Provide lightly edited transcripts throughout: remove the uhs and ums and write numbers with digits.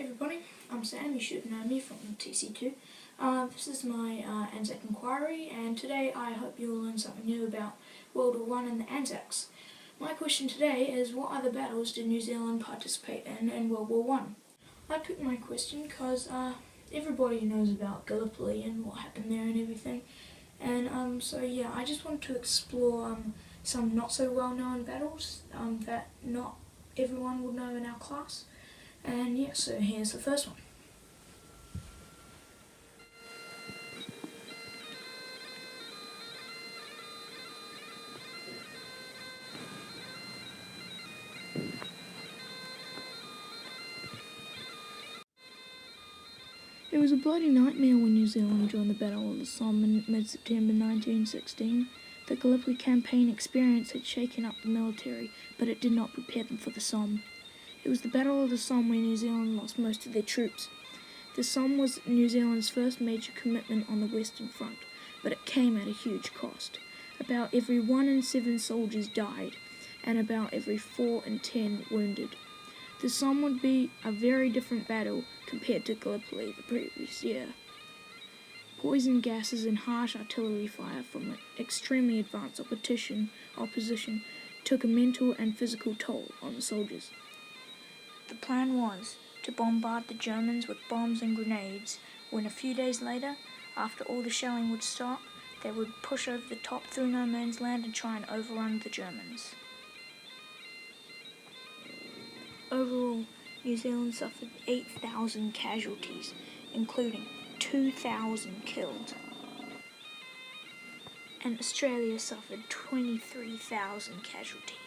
Hey everybody, I'm Sam, you should know me from TC2. This is my ANZAC inquiry, and today I hope you'll learn something new about World War I and the ANZACs. My question today is, what other battles did New Zealand participate in World War I? I picked my question because everybody knows about Gallipoli and what happened there and everything. And so yeah, I just wanted to explore some not so well known battles that not everyone would know in our class. And yeah, so here's the first one. It was a bloody nightmare when New Zealand joined the Battle of the Somme in mid-September 1916. The Gallipoli campaign experience had shaken up the military, but it did not prepare them for the Somme. It was the Battle of the Somme where New Zealand lost most of their troops. The Somme was New Zealand's first major commitment on the Western Front, but it came at a huge cost. About every 1 in 7 soldiers died, and about every 4 in 10 wounded. The Somme would be a very different battle compared to Gallipoli the previous year. Poison gases and harsh artillery fire from an extremely advanced opposition took a mental and physical toll on the soldiers. The plan was to bombard the Germans with bombs and grenades, when a few days later, after all the shelling would stop, they would push over the top through no man's land and try and overrun the Germans. Overall, New Zealand suffered 8,000 casualties, including 2,000 killed. And Australia suffered 23,000 casualties.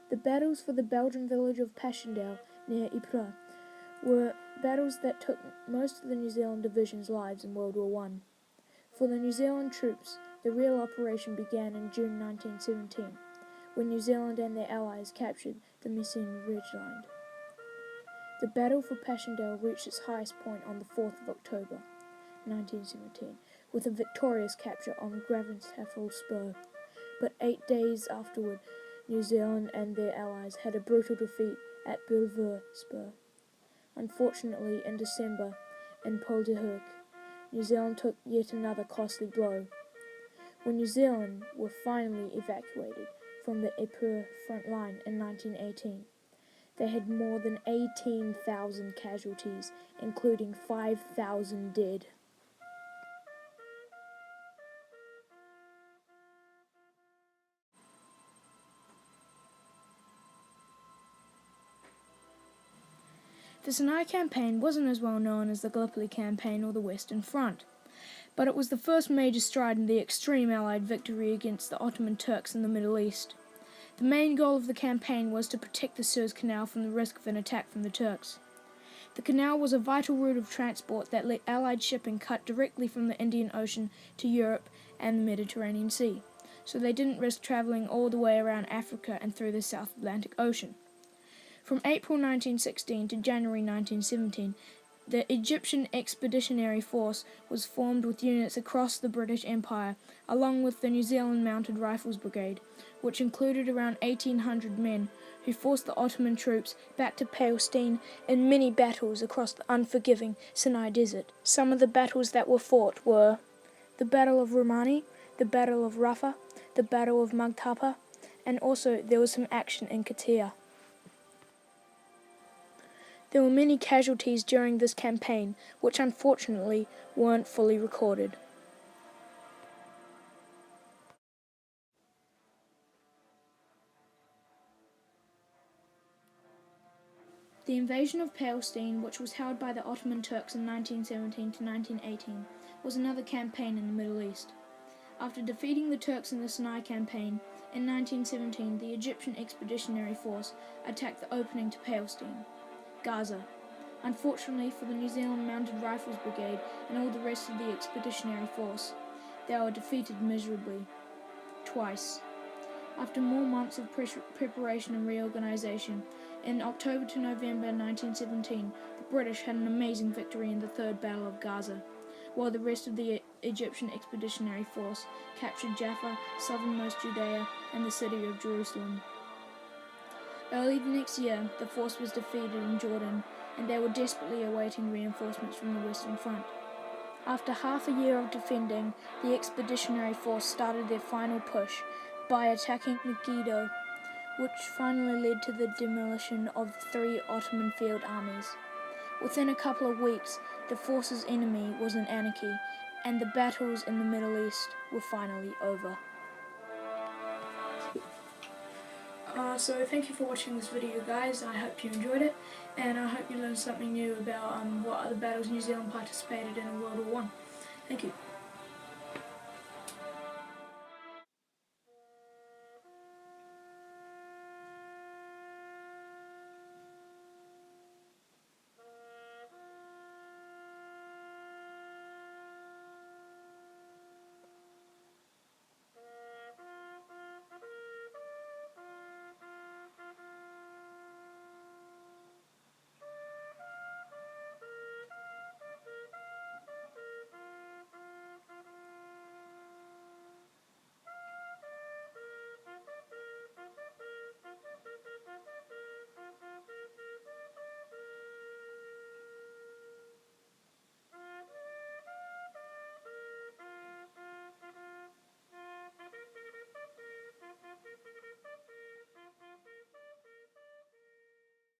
The battles for the Belgian village of Passchendaele near Ypres were battles that took most of the New Zealand division's lives in World War I. For the New Zealand troops, the real operation began in June 1917, when New Zealand and their allies captured the Messines Ridgeline. The battle for Passchendaele reached its highest point on the 4th of October 1917, with a victorious capture on Gravenhäfel Spur. But 8 days afterward, New Zealand and their allies had a brutal defeat at Bellevue Spur. Unfortunately, in December, in Pol de Hoek, New Zealand took yet another costly blow. When New Zealand were finally evacuated from the Ypres front line in 1918, they had more than 18,000 casualties, including 5,000 dead. The Sinai campaign wasn't as well known as the Gallipoli campaign or the Western Front, but it was the first major stride in the extreme Allied victory against the Ottoman Turks in the Middle East. The main goal of the campaign was to protect the Suez Canal from the risk of an attack from the Turks. The canal was a vital route of transport that let Allied shipping cut directly from the Indian Ocean to Europe and the Mediterranean Sea, so they didn't risk travelling all the way around Africa and through the South Atlantic Ocean. From April 1916 to January 1917, the Egyptian Expeditionary Force was formed with units across the British Empire, along with the New Zealand Mounted Rifles Brigade, which included around 1,800 men, who forced the Ottoman troops back to Palestine in many battles across the unforgiving Sinai Desert. Some of the battles that were fought were the Battle of Romani, the Battle of Rafah, the Battle of Maghtapa, and also there was some action in Katia. There were many casualties during this campaign, which unfortunately weren't fully recorded. The invasion of Palestine, which was held by the Ottoman Turks in 1917 to 1918, was another campaign in the Middle East. After defeating the Turks in the Sinai campaign, in 1917 the Egyptian Expeditionary Force attacked the opening to Palestine. Gaza. Unfortunately for the New Zealand Mounted Rifles Brigade and all the rest of the expeditionary force, they were defeated miserably. Twice. After more months of preparation and reorganisation, in October to November 1917, the British had an amazing victory in the Third Battle of Gaza, while the rest of the Egyptian expeditionary force captured Jaffa, southernmost Judea, and the city of Jerusalem. Early the next year, the force was defeated in Jordan, and they were desperately awaiting reinforcements from the Western Front. After half a year of defending, the expeditionary force started their final push by attacking Megiddo, which finally led to the demolition of 3 Ottoman field armies. Within a couple of weeks, the force's enemy was in anarchy, and the battles in the Middle East were finally over. So thank you for watching this video, guys. I hope you enjoyed it, and I hope you learned something new about what other battles New Zealand participated in World War I. Thank you.